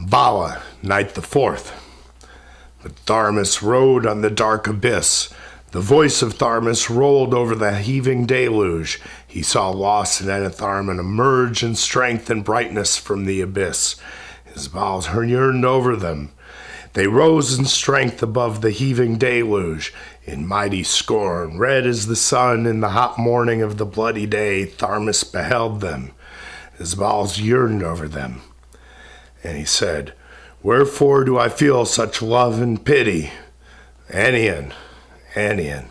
Vala, night the 4th. But Tharmas rode on the dark abyss. The voice of Tharmas rolled over the heaving deluge. He saw Los and Enitharmon emerge in strength and brightness from the abyss. His bowels yearned over them. They rose in strength above the heaving deluge. In mighty scorn, red as the sun in the hot morning of the bloody day, Tharmas beheld them. His bowels yearned over them. And he said, "Wherefore do I feel such love and pity? Enion, Enion.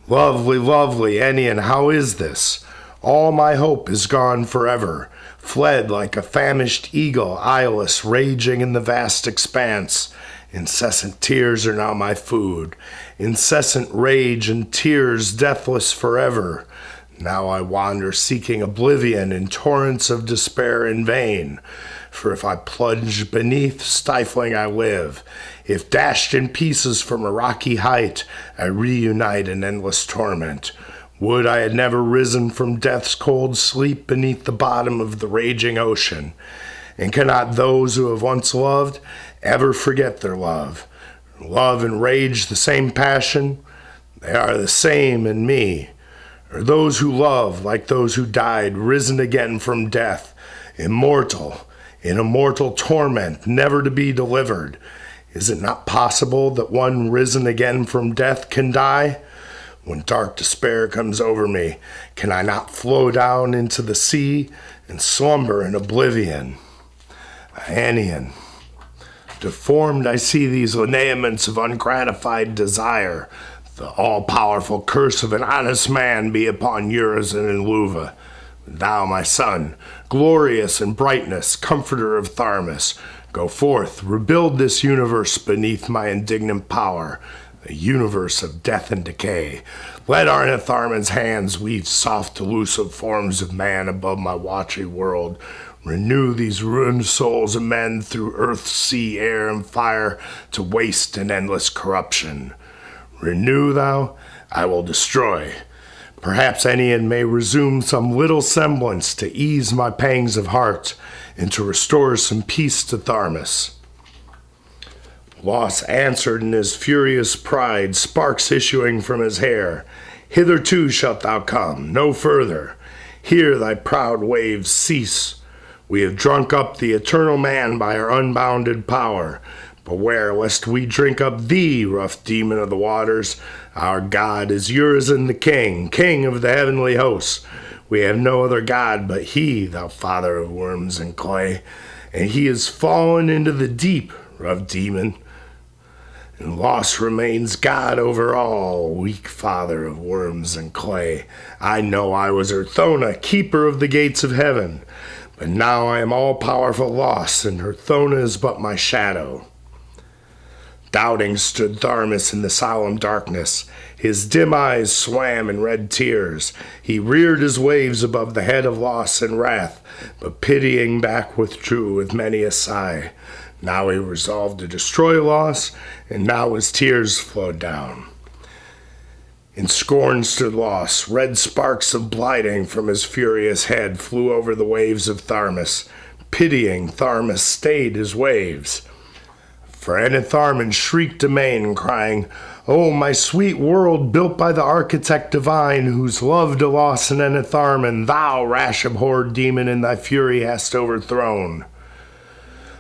Lovely, lovely Enion, how is this? All my hope is gone forever, fled like a famished eagle, eyeless, raging in the vast expanse. Incessant tears are now my food, incessant rage and tears deathless forever. Now I wander seeking oblivion in torrents of despair in vain. For if I plunge beneath, stifling I live. If dashed in pieces from a rocky height, I reunite in endless torment. Would I had never risen from death's cold sleep beneath the bottom of the raging ocean. And cannot those who have once loved ever forget their love? Love and rage the same passion? They are the same in me. Are those who love, like those who died, risen again from death, immortal, in immortal torment, never to be delivered? Is it not possible that one risen again from death can die? When dark despair comes over me, can I not flow down into the sea and slumber in oblivion? Anion. Deformed I see these lineaments of ungratified desire. The all-powerful curse of an honest man be upon Urizen and Luva. Thou, my son, glorious in brightness, comforter of Tharmas, go forth, rebuild this universe beneath my indignant power, a universe of death and decay. Let Enitharmon's hands weave soft, elusive forms of man above my watchy world. Renew these ruined souls of men through earth, sea, air, and fire to waste and endless corruption. Renew thou, I will destroy. Perhaps Enion may resume some little semblance to ease my pangs of heart and to restore some peace to Tharmas. Los answered in his furious pride, sparks issuing from his hair. Hitherto shalt thou come, no further. Here thy proud waves cease. We have drunk up the eternal man by our unbounded power. Beware lest we drink up thee, rough demon of the waters. Our God is Urizen the king, king of the heavenly hosts. We have no other God but he, thou father of worms and clay. And he is fallen into the deep, rough demon. And Los remains God over all, weak father of worms and clay. I know I was Urthona, keeper of the gates of heaven. But now I am all-powerful Los, and Urthona is but my shadow. Doubting stood Tharmas in the solemn darkness. His dim eyes swam in red tears. He reared his waves above the head of Los in wrath, but pitying back withdrew with many a sigh. Now he resolved to destroy Los, and now his tears flowed down. In scorn stood Los. Red sparks of blighting from his furious head flew over the waves of Tharmas. Pitying, Tharmas stayed his waves. For Enitharmon shrieked amain, crying, "O my sweet world, built by the architect divine, whose love to Los and Enitharmon, thou, rash abhorred demon, in thy fury hast overthrown."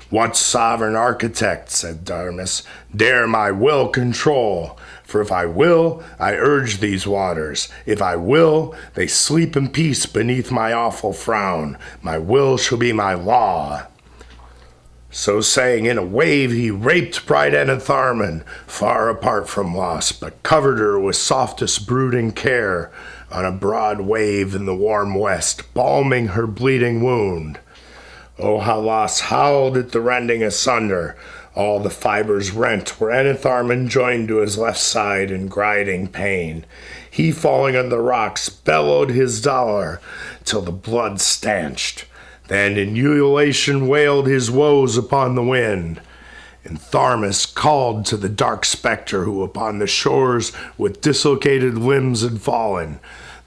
"What sovereign architect," said Tharmas, "dare my will control? For if I will, I urge these waters. If I will, they sleep in peace beneath my awful frown. My will shall be my law." So saying, in a wave he raped bright Enitharmon, far apart from Los, but covered her with softest brooding care on a broad wave in the warm west, balming her bleeding wound. Oh, how Los howled at the rending asunder. All the fibers rent where Enitharmon joined to his left side in grinding pain. He, falling on the rocks, bellowed his dolor till the blood stanched. Then in ululation wailed his woes upon the wind. And Tharmas called to the dark spectre who upon the shores with dislocated limbs had fallen.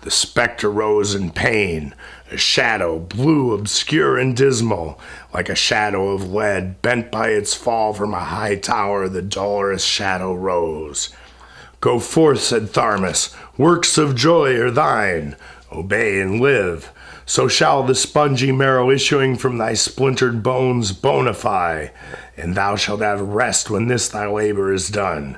The specter rose in pain, a shadow, blue, obscure, and dismal, like a shadow of lead, bent by its fall from a high tower. The dolorous shadow rose. "Go forth," said Tharmas, "works of joy are thine. Obey and live. So shall the spongy marrow issuing from thy splintered bones bonify, and thou shalt have rest when this thy labor is done.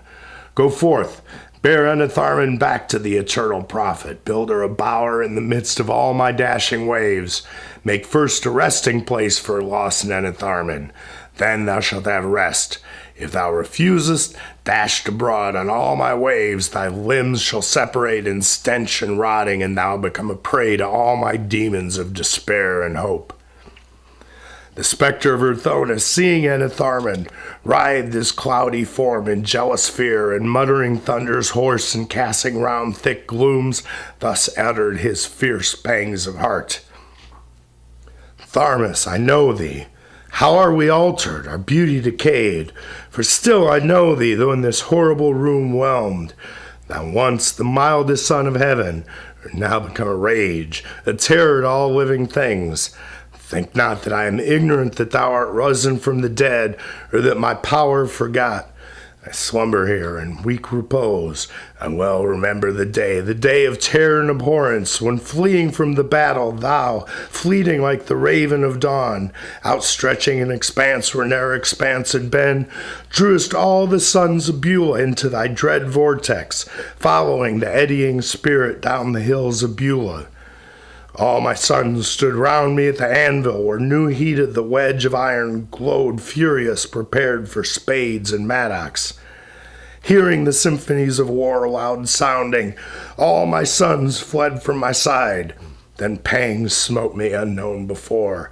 Go forth, bear Enetharmon back to the eternal prophet. Build her a bower in the midst of all my dashing waves. Make first a resting place for lost Enetharmon. Then thou shalt have rest. If thou refusest, dashed abroad on all my waves, thy limbs shall separate in stench and rotting, and thou become a prey to all my demons of despair and hope." The specter of Urthonas, seeing Enetharmon, writhed his cloudy form in jealous fear, and muttering thunders hoarse and casting round thick glooms, thus uttered his fierce pangs of heart. "Tharmas, I know thee. How are we altered, our beauty decayed? For still I know thee, though in this horrible room whelmed. Thou once the mildest son of heaven, art now become a rage, a terror to all living things. Think not that I am ignorant that thou art risen from the dead, or that my power forgot. I slumber here in weak repose. I well remember the day of terror and abhorrence, when fleeing from the battle, thou, fleeting like the raven of dawn, outstretching an expanse where ne'er expanse had been, drewest all the sons of Beulah into thy dread vortex, following the eddying spirit down the hills of Beulah. All my sons stood round me at the anvil, where new heated the wedge of iron glowed furious, prepared for spades and mattocks. Hearing the symphonies of war loud sounding, all my sons fled from my side. Then pangs smote me unknown before.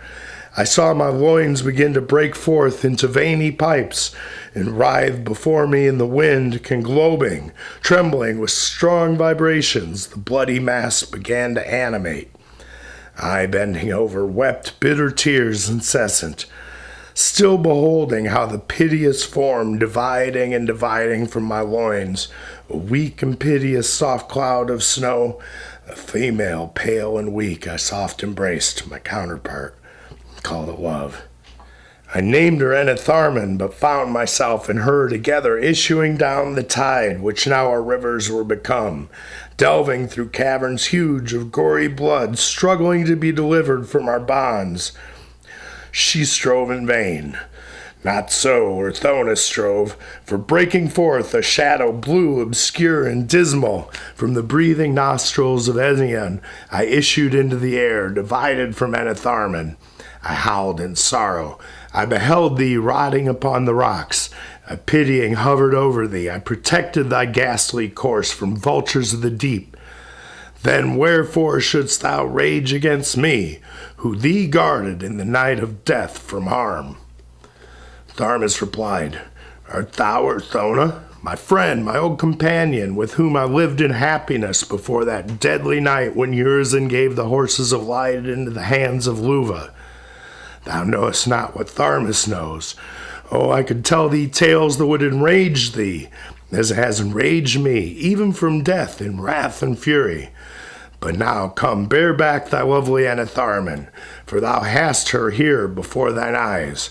I saw my loins begin to break forth into veiny pipes, and writhe before me in the wind, conglobing, trembling with strong vibrations. The bloody mass began to animate. I, bending over, wept bitter tears incessant, still beholding how the piteous form dividing and dividing from my loins, a weak and piteous soft cloud of snow, a female pale and weak I soft embraced, my counterpart, called a love. I named her Enetharmon, but found myself and her together issuing down the tide, which now our rivers were become, delving through caverns huge of gory blood, struggling to be delivered from our bonds. She strove in vain. Not so Urthonas strove, for breaking forth a shadow blue, obscure, and dismal, from the breathing nostrils of Enion, I issued into the air, divided from Enetharmon. I howled in sorrow. I beheld thee rotting upon the rocks. I pitying hovered over thee. I protected thy ghastly corse from vultures of the deep. Then wherefore shouldst thou rage against me, who thee guarded in the night of death from harm? Tharmas replied, Art thou Urthona, my friend, my old companion, with whom I lived in happiness before that deadly night when Urizen gave the horses of light into the hands of Luva? Thou knowest not what Tharmas knows. Oh, I could tell thee tales that would enrage thee, as it has enraged me, even from death in wrath and fury. But now come, bear back thy lovely Enetharmon, for thou hast her here before thine eyes.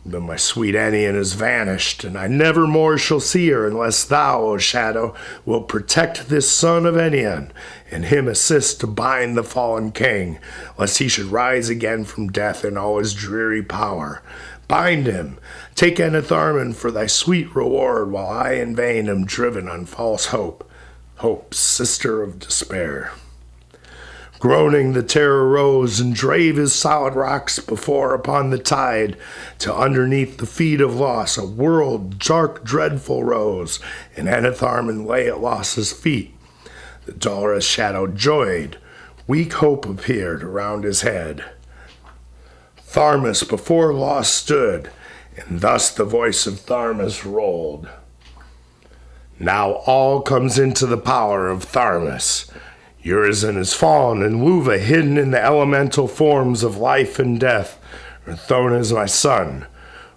But my sweet Enion is vanished, and I never more shall see her unless thou, O Shadow, wilt protect this son of Enion, and him assist to bind the fallen king, lest he should rise again from death in all his dreary power. Bind him, take Enetharmon for thy sweet reward, while I in vain am driven on false hope, hope, sister of despair. Groaning, the terror rose and drave his solid rocks before upon the tide, till underneath the feet of loss a world dark dreadful rose, and Enetharmon lay at loss's feet. The dolorous shadow joyed, weak hope appeared around his head. Tharmas before loss stood, and thus the voice of Tharmas rolled. Now all comes into the power of Tharmas. Urizen is fallen, and Luva hidden in the elemental forms of life and death. Urthona is my son.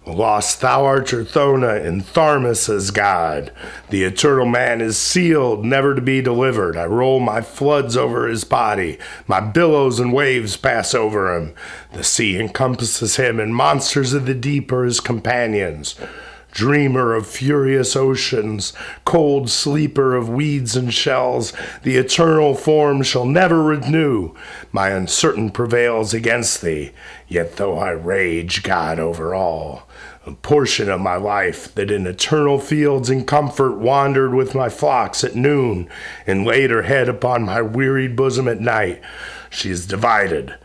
Lost thou art Urthona, and Tharmas is God. The eternal man is sealed, never to be delivered. I roll my floods over his body. My billows and waves pass over him. The sea encompasses him, and monsters of the deep are his companions. Dreamer of furious oceans, cold sleeper of weeds and shells, the eternal form shall never renew. My uncertain prevails against thee, yet though I rage, God over all. A portion of my life that in eternal fields in comfort wandered with my flocks at noon, and laid her head upon my wearied bosom at night, she is divided.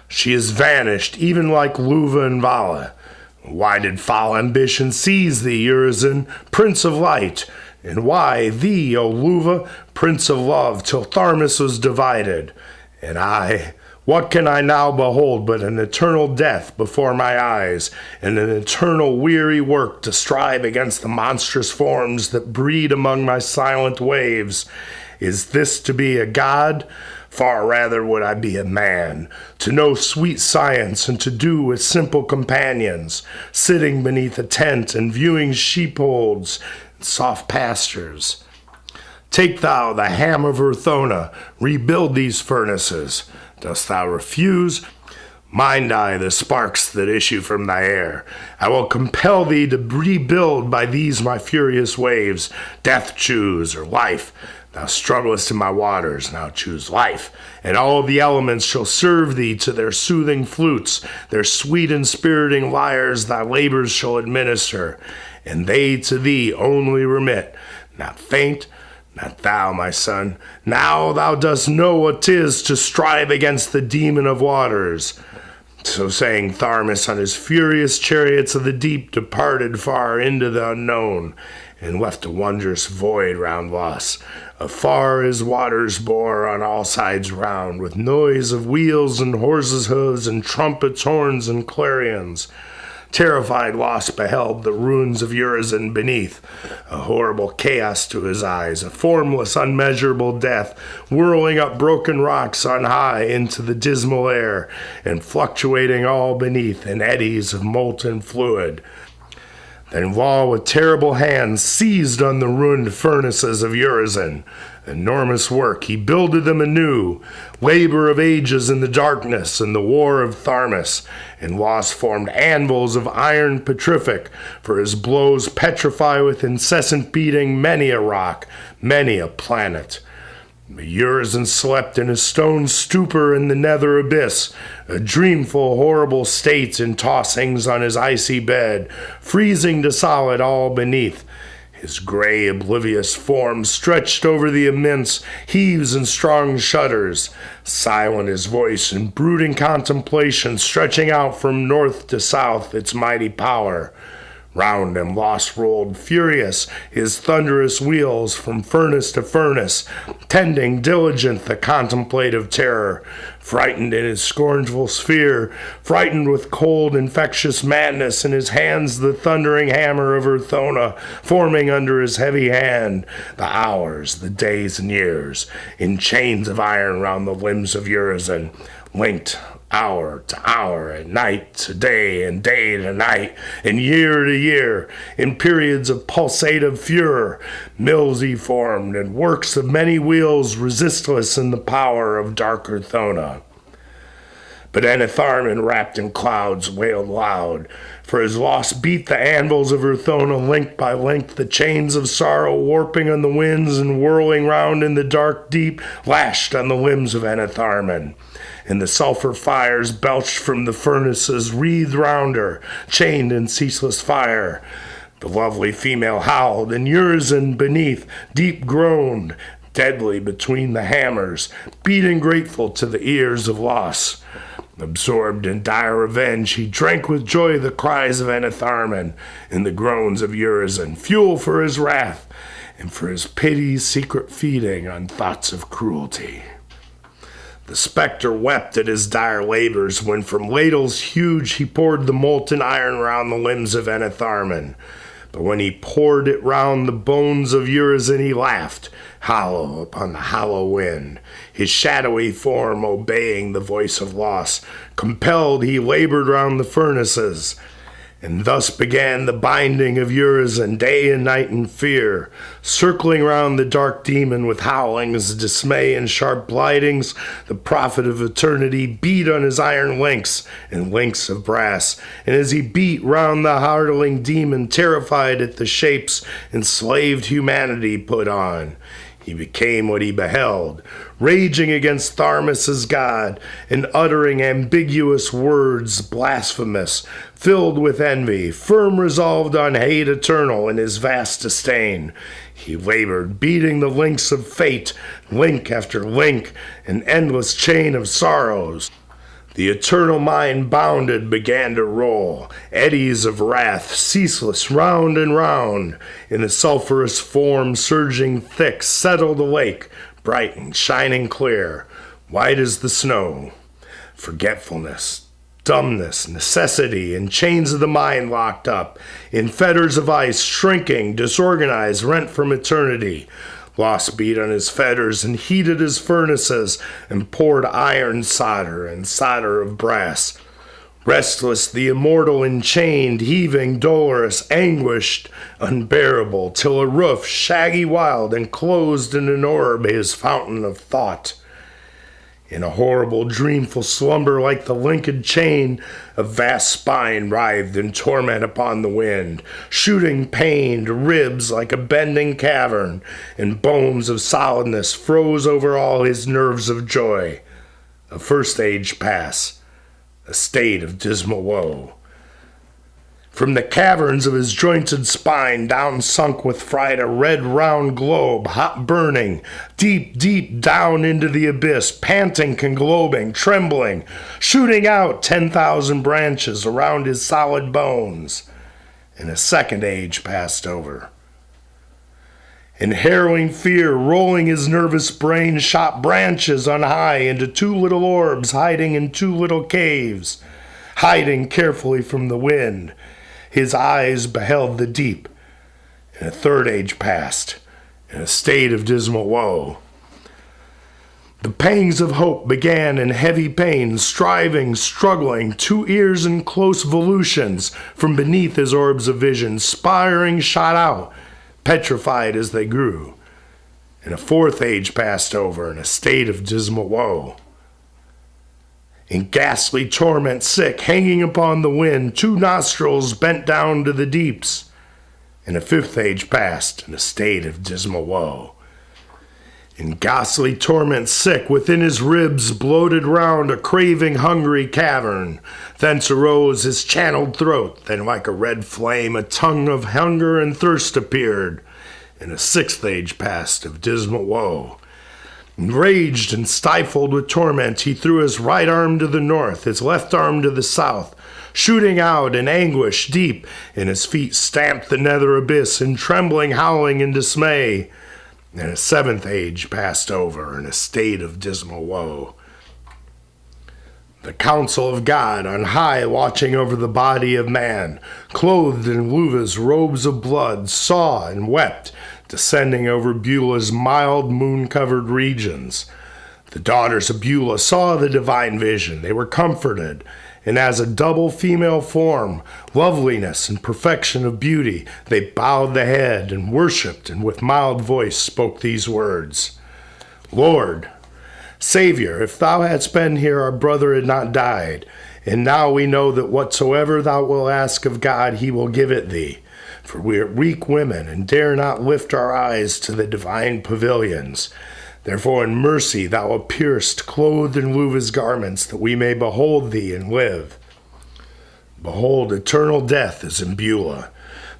She is vanished, even like Luva and Vala. Why did foul ambition seize thee, Urizen, Prince of Light? And why thee, O Luva, Prince of Love, till Tharmas was divided? And I, what can I now behold but an eternal death before my eyes, and an eternal weary work to strive against the monstrous forms that breed among my silent waves? Is this to be a god? Far rather would I be a man, to know sweet science and to do with simple companions, sitting beneath a tent and viewing sheepfolds and soft pastures. Take thou the ham of Urthona, rebuild these furnaces. Dost thou refuse? Mind I the sparks that issue from thy hair. I will compel thee to rebuild by these my furious waves. Death choose, or life. Thou strugglest in my waters, now choose life, and all the elements shall serve thee to their soothing flutes, their sweet inspiriting lyres thy labors shall administer, and they to thee only remit. Not faint, not thou, my son, now thou dost know what 'tis to strive against the demon of waters. So saying, Tharmas on his furious chariots of the deep departed far into the unknown, and left a wondrous void round Los. Afar his waters bore on all sides round, with noise of wheels and horses' hoofs and trumpets' horns and clarions. Terrified Los beheld the ruins of Urizen beneath, a horrible chaos to his eyes, a formless, unmeasurable death, whirling up broken rocks on high into the dismal air, and fluctuating all beneath in eddies of molten fluid. Then Law with terrible hands seized on the ruined furnaces of Urizen. Enormous work, he builded them anew, labor of ages in the darkness and the war of Tharmas, and Los formed anvils of iron petrific, for his blows petrify with incessant beating many a rock, many a planet. Urizen slept in a stone stupor in the nether abyss, a dreamful, horrible state in tossings on his icy bed, freezing to solid all beneath. His gray, oblivious form stretched over the immense, heaves and strong shudders, silent his voice in brooding contemplation, stretching out from north to south its mighty power. Round him Los rolled furious his thunderous wheels from furnace to furnace, tending diligent the contemplative terror, frightened in his scornful sphere, frightened with cold infectious madness, in his hands the thundering hammer of Urthona, forming under his heavy hand the hours, the days and years, in chains of iron round the limbs of Urizen, linked hour to hour, and night to day, and day to night, and year to year, in periods of pulsative furor, mills he formed, and works of many wheels resistless in the power of dark Urthona. But Enitharmon, wrapped in clouds, wailed loud, for his loss beat the anvils of Urthona link by link, the chains of sorrow warping on the winds and whirling round in the dark deep, lashed on the limbs of Enitharmon. And the sulphur fires belched from the furnaces wreathed round her, chained in ceaseless fire. The lovely female howled, and Urizen beneath deep groaned, deadly between the hammers, beating grateful to the ears of Los. Absorbed in dire revenge, he drank with joy the cries of Enitharmon and the groans of Urizen, fuel for his wrath, and for his pity's secret feeding on thoughts of cruelty. The spectre wept at his dire labors when from ladles huge he poured the molten iron round the limbs of Enitharmon. But when he poured it round the bones of Urizen, he laughed, hollow upon the hollow wind, his shadowy form obeying the voice of Los. Compelled, he labored round the furnaces, And thus began the binding of Urizen day and night in fear, circling round the dark demon with howlings, dismay, and sharp glidings. The prophet of eternity beat on his iron links and links of brass, and as he beat round the howling demon, terrified at the shapes enslaved humanity put on, he became what he beheld, raging against Tharmas's God and uttering ambiguous words blasphemous, filled with envy, firm resolved on hate eternal in his vast disdain. He labored, beating the links of fate, link after link, an endless chain of sorrows. The eternal mind bounded began to roll, eddies of wrath, ceaseless, round and round. In the sulphurous form surging thick, settled a lake, bright and shining clear, white as the snow. Forgetfulness, dumbness, necessity, and chains of the mind locked up, in fetters of ice, shrinking, disorganized, rent from eternity. Lost beat on his fetters and heated his furnaces and poured iron solder and solder of brass. Restless, the immortal enchained, heaving, dolorous, anguished, unbearable, till a roof, shaggy wild, enclosed in an orb his fountain of thought. In a horrible, dreamful slumber like the linked chain, a vast spine writhed in torment upon the wind, shooting pained ribs like a bending cavern, and bones of solidness froze over all his nerves of joy. A first age pass, a state of dismal woe. From the caverns of his jointed spine down sunk with fright a red round globe, hot burning, deep, deep down into the abyss, panting, conglobing, trembling, shooting out 10,000 branches around his solid bones. And a second age passed over. In harrowing fear, rolling his nervous brain, shot branches on high into two little orbs hiding in two little caves, hiding carefully from the wind. His eyes beheld the deep, and a third age passed, in a state of dismal woe. The pangs of hope began in heavy pain, striving, struggling, two ears in close volutions from beneath his orbs of vision, spiring, shot out, petrified as they grew. And a fourth age passed over in a state of dismal woe. In ghastly torment sick, hanging upon the wind, two nostrils bent down to the deeps, and a fifth age passed in a state of dismal woe. In ghastly torment sick, within his ribs bloated round a craving hungry cavern, thence arose his channeled throat, then like a red flame a tongue of hunger and thirst appeared, and a sixth age passed of dismal woe. Enraged and stifled with torment, he threw his right arm to the north, his left arm to the south, shooting out in anguish deep, and his feet stamped the nether abyss in trembling, howling, and dismay. And a seventh age passed over in a state of dismal woe. The council of God on high, watching over the body of man, clothed in Luva's robes of blood, saw and wept, descending over Beulah's mild moon-covered regions. The daughters of Beulah saw the divine vision. They were comforted, and as a double female form, loveliness and perfection of beauty, they bowed the head and worshipped, and with mild voice spoke these words: Lord, Savior, if thou hadst been here, our brother had not died. And now we know that whatsoever thou wilt ask of God, he will give it thee. For we are weak women, and dare not lift our eyes to the divine pavilions. Therefore in mercy thou appearest, clothed in Luva's garments, that we may behold thee and live. Behold, eternal death is in Beulah.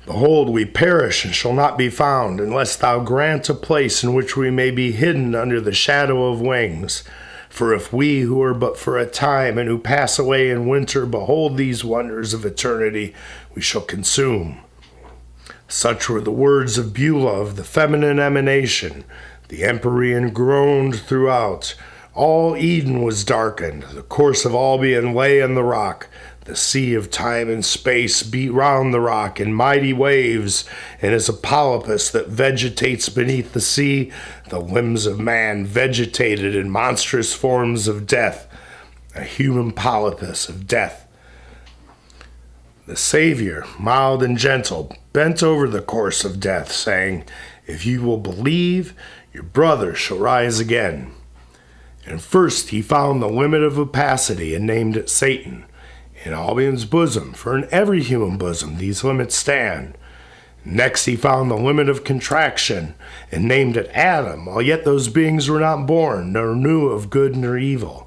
Behold, we perish and shall not be found, unless thou grant a place in which we may be hidden under the shadow of wings. For if we, who are but for a time and who pass away in winter, behold these wonders of eternity, we shall consume. Such were the words of Beulah of the feminine emanation. The Empyrean groaned throughout. All Eden was darkened. The course of Albion lay in the rock. The sea of time and space beat round the rock in mighty waves, and as a polypus that vegetates beneath the sea, the limbs of man vegetated in monstrous forms of death, a human polypus of death. The Savior, mild and gentle, bent over the corse of death, saying, "If you will believe, your brother shall rise again." And first he found the limit of opacity and named it Satan. In all men's bosom, for in every human bosom these limits stand. Next he found the limit of contraction and named it Adam, while yet those beings were not born, nor knew of good nor evil.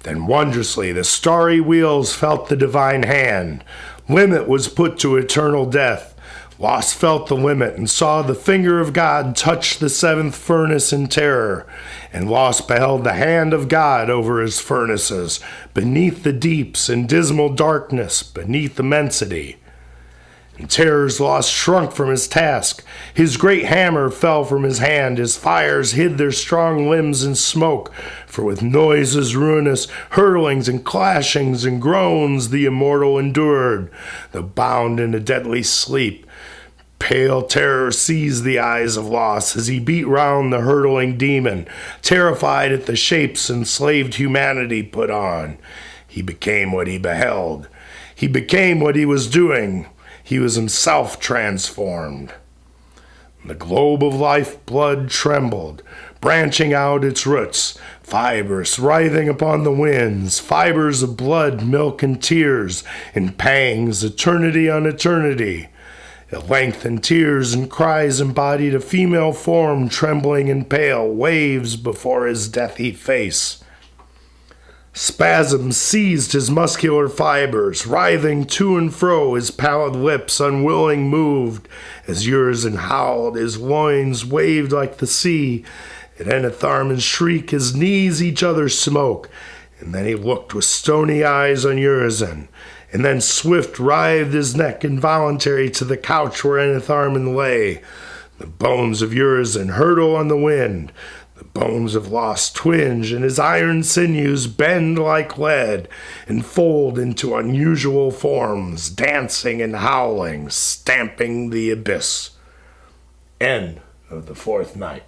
Then wondrously the starry wheels felt the divine hand. Limit was put to eternal death. Lost felt the limit and saw the finger of God touch the seventh furnace in terror. And Lost beheld the hand of God over his furnaces, beneath the deeps in dismal darkness, beneath immensity. And Terror's Lost shrunk from his task. His great hammer fell from his hand. His fires hid their strong limbs in smoke. For with noises ruinous, hurtlings and clashings and groans, the immortal endured, though bound in a deadly sleep. Pale terror seized the eyes of Lost as he beat round the hurtling demon, terrified at the shapes enslaved humanity put on. He became what he beheld. He became what he was doing. He was himself transformed. The globe of life blood trembled, branching out its roots, fibers writhing upon the winds, fibers of blood, milk, and tears, and pangs, eternity on eternity. At length in tears and cries embodied a female form, trembling and pale, waves before his deathy face. Spasms seized his muscular fibers, writhing to and fro, his pallid lips unwilling moved. As Urizen howled, his loins waved like the sea. At Enitharmon's shriek, his knees each other smoke. And then he looked with stony eyes on Urizen, and then swift writhed his neck involuntary to the couch where Enitharmon lay. The bones of Urizen hurtle on the wind. The bones of Lost twinge, and his iron sinews bend like lead and fold into unusual forms, dancing and howling, stamping the abyss. End of the fourth night.